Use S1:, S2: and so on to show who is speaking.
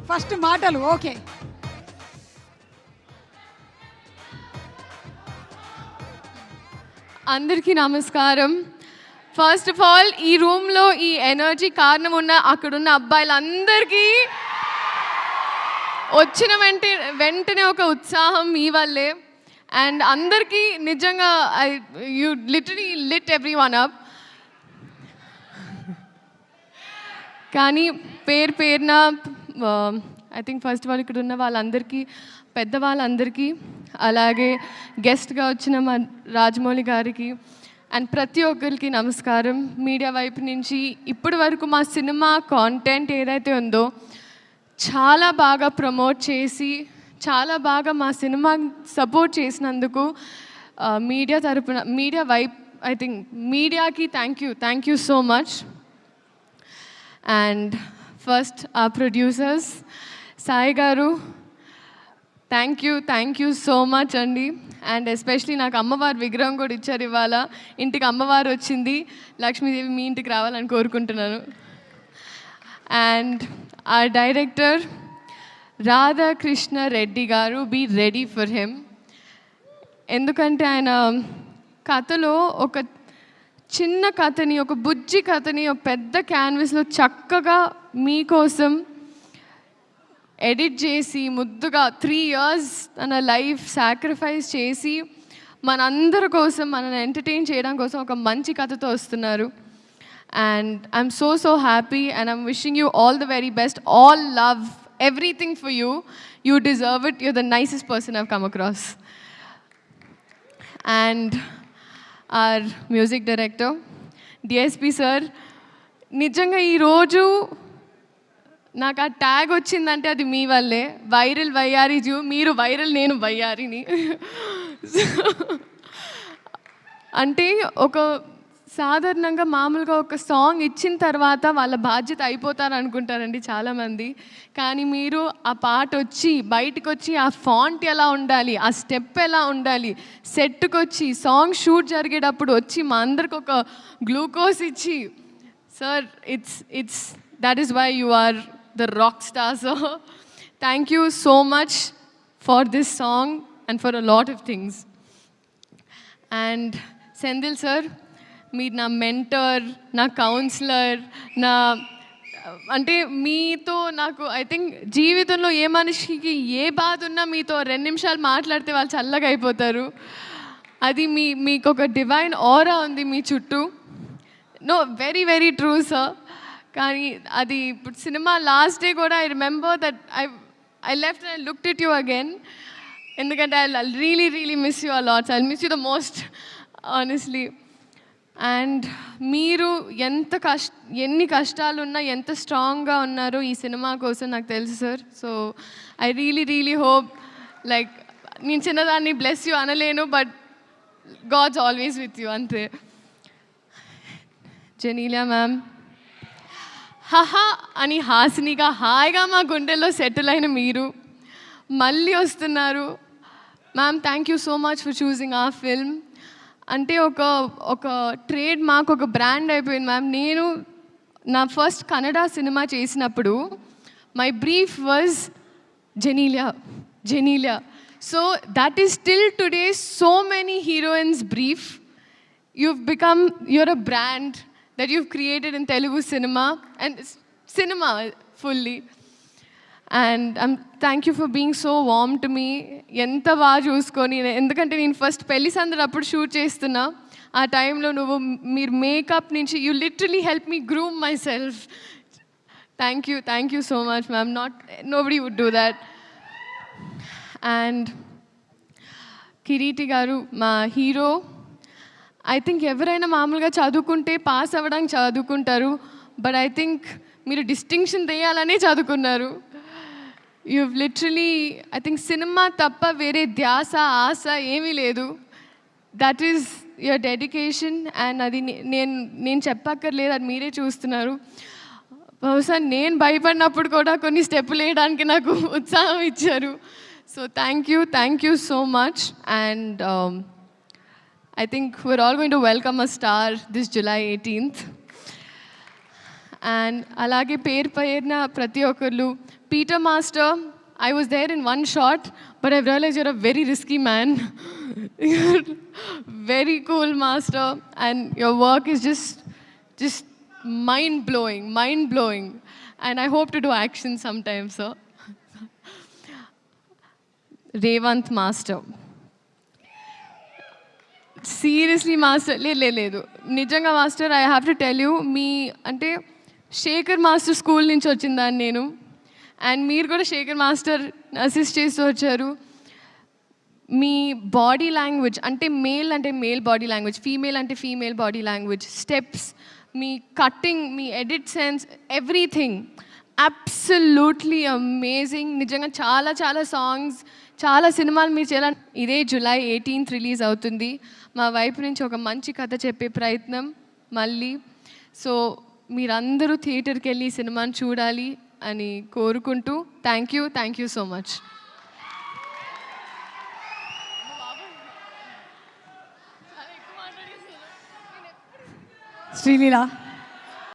S1: First మాటలు okay.
S2: అందరికీ నమస్కారం. ఫస్ట్ ఆఫ్ ఆల్ ఈ రూమ్లో ఈ ఎనర్జీ కారణం ఉన్న అక్కడున్న అబ్బాయిలందరికీ వచ్చిన వెంటనే ఒక ఉత్సాహం మీ వల్లే. అండ్ అందరికీ నిజంగా you literally lit everyone up. కానీ పేరున ఐ థింక్ ఫస్ట్ వాళ్ళు ఇక్కడ ఉన్న వాళ్ళందరికీ, పెద్దవాళ్ళందరికీ, అలాగే గెస్ట్గా వచ్చిన మా రాజమౌళి గారికి అండ్ ప్రతి ఒక్కరికి నమస్కారం. మీడియా వైపు నుంచి ఇప్పటి వరకు మా సినిమా కాంటెంట్ ఏదైతే ఉందో చాలా బాగా ప్రమోట్ చేసి చాలా బాగా మా సినిమా సపోర్ట్ చేసినందుకు మీడియా తరపున, మీడియా వైపు ఐ థింక్ మీడియాకి thank you so much. And first ఆ ప్రొడ్యూసర్స్ సాయి గారు, థ్యాంక్ యూ సో మచ్ అండి. అండ్ ఎస్పెషలీ నాకు అమ్మవారి విగ్రహం కూడా ఇచ్చారు ఇవాళ. ఇంటికి అమ్మవారు వచ్చింది, లక్ష్మీదేవి మీ ఇంటికి రావాలని కోరుకుంటున్నాను. అండ్ ఆ డైరెక్టర్ రాధాకృష్ణ రెడ్డి గారు, బీ రెడీ ఫర్ హిమ్. ఎందుకంటే ఆయన కథలో ఒక చిన్న కథని, ఒక బుజ్జి కథని ఒక పెద్ద క్యాన్వస్లో చక్కగా మీకోసం ఎడిట్ చేసి ముద్దుగా 3 years తన లైఫ్ సాక్రిఫైస్ చేసి మనందరి కోసం, మనల్ని ఎంటర్టైన్ చేయడం కోసం ఒక మంచి కథతో వస్తున్నారు. And I'm so happy and I'm wishing you all the very best. All love, everything for you. You deserve it. You're the nicest person I've come across. And our music director DSP sir, నిజంగా ఈరోజు నాకు ఆ tag వచ్చిందంటే అది మీ వల్లే. Viral వయ్యారి zoo, మీరు viral, నేను వయ్యారిని. అంటే ఒక సాధారణంగా మామూలుగా ఒక సాంగ్ ఇచ్చిన తర్వాత వాళ్ళ బాధ్యత అయిపోతారు అనుకుంటారండి చాలామంది. కానీ మీరు ఆ పాట వచ్చి బయటకు వచ్చి ఆ ఫాంట్ ఎలా ఉండాలి, ఆ స్టెప్ ఎలా ఉండాలి, సెట్కి వచ్చి సాంగ్ షూట్ జరిగేటప్పుడు వచ్చి మా అందరికి ఒక గ్లూకోజ్ ఇచ్చి, sir it's that is why you are the rock star. So thank you so much for this song and for a lot of things. And Sendil sir, మీరు నా మెంటర్, నా councillor, నా అంటే మీతో నాకు ఐ థింక్ జీవితంలో ఏ మనిషికి ఏ బాధ ఉన్నా మీతో 2 నిమిషాలు మాట్లాడితే వాళ్ళు చల్లగా అయిపోతారు. అది మీకు ఒక డివైన్ ఆరా ఉంది మీ చుట్టూ. No, very true sir. కానీ అది ఇప్పుడు సినిమా లాస్ట్ డే కూడా I remember that I left and I looked at you again. ఎందుకంటే I really miss you a lots. I miss you the most honestly. And మీరు ఎన్ని కష్టాలున్నా ఎంత స్ట్రాంగ్గా ఉన్నారో ఈ సినిమా కోసం నాకు తెలుసు sir. So I really hope, like నేను చిన్నదాన్ని బ్లెస్ యూ అనలేను, but God's always with you, అంతే. జెనీలియా మ్యామ్, హహా అని హాసినిగా హాయిగా మా గుండెల్లో సెటిల్ అయిన మీరు మళ్ళీ వస్తున్నారు. Ma'am, thank you so much for choosing ఆ ఫిల్మ్. అంటే ఒక ట్రేడ్ మార్క్, ఒక బ్రాండ్ అయిపోయింది మ్యామ్. నేను నా ఫస్ట్ కన్నడ సినిమా చేసినప్పుడు my brief was Genelia. So that is still today so many heroines brief. you're a brand that you've created in Telugu cinema and cinema fully. And thank you for being so warm to me. ఎంత బాగా చూసుకొని, ఎందుకంటే నేను first పెళ్లి సందడి అప్పుడు shoot చేస్తున్నా. ఆ టైంలో మీరు మేకప్ నుంచి you literally help me groom myself. Thank you so much ma'am. Nobody would do that. And Kireeti garu, మా హీరో. ఐ థింక్ ఎవరైనా మామూలుగా చదువుకుంటే పాస్ అవ్వడానికి చదువుకుంటారు, బట్ ఐ థింక్ మీరు డిస్టింక్షన్ తెయాలనే చదువుకున్నారు. You literally I think cinema తప్ప వేరే ధ్యాస ఆశ ఏమీ లేదు. That is your dedication. And అది నేను చెప్పక్కర్లేదు, అది మీరే చూస్తున్నారు. బహుశా నేను భయపడినప్పుడు కూడా కొన్ని స్టెప్పులు వేయడానికి నాకు ఉత్సాహం ఇచ్చారు. So thank you so much. And I think we're all going to welcome a star this July 18th. And అలాగే పేరు పేరున ప్రతి ఒక్కళ్ళు Peter master, I was there in one shot, but I've realized you're a very risky man. You're very cool, master, and your work is just mind blowing. And I hope to do action sometime, sir. Revant master. Seriously master లేదు నిజంగా master, I have to tell you, మీ అంటే Shekhar master school నుంచి వచ్చిందాన్ని నేను, and మీరు కూడా Shekhar master assist చేస్తూ వచ్చారు. మీ బాడీ లాంగ్వేజ్ అంటే మేల్ బాడీ లాంగ్వేజ్, ఫీమేల్ అంటే ఫీమేల్ బాడీ లాంగ్వేజ్, స్టెప్స్, మీ కట్టింగ్, మీ edit sense, everything absolutely amazing. నిజంగా చాలా చాలా సాంగ్స్, చాలా సినిమాలు మీరు చేయాలని. ఇదే July 18th రిలీజ్ అవుతుంది. మా వైపు నుంచి ఒక మంచి కథ చెప్పే ప్రయత్నం మళ్ళీ. సో మీరందరూ థియేటర్కి వెళ్ళి ఈ సినిమాని చూడాలి అని కోరుకుంటూ thank you so much.
S1: Sreeleela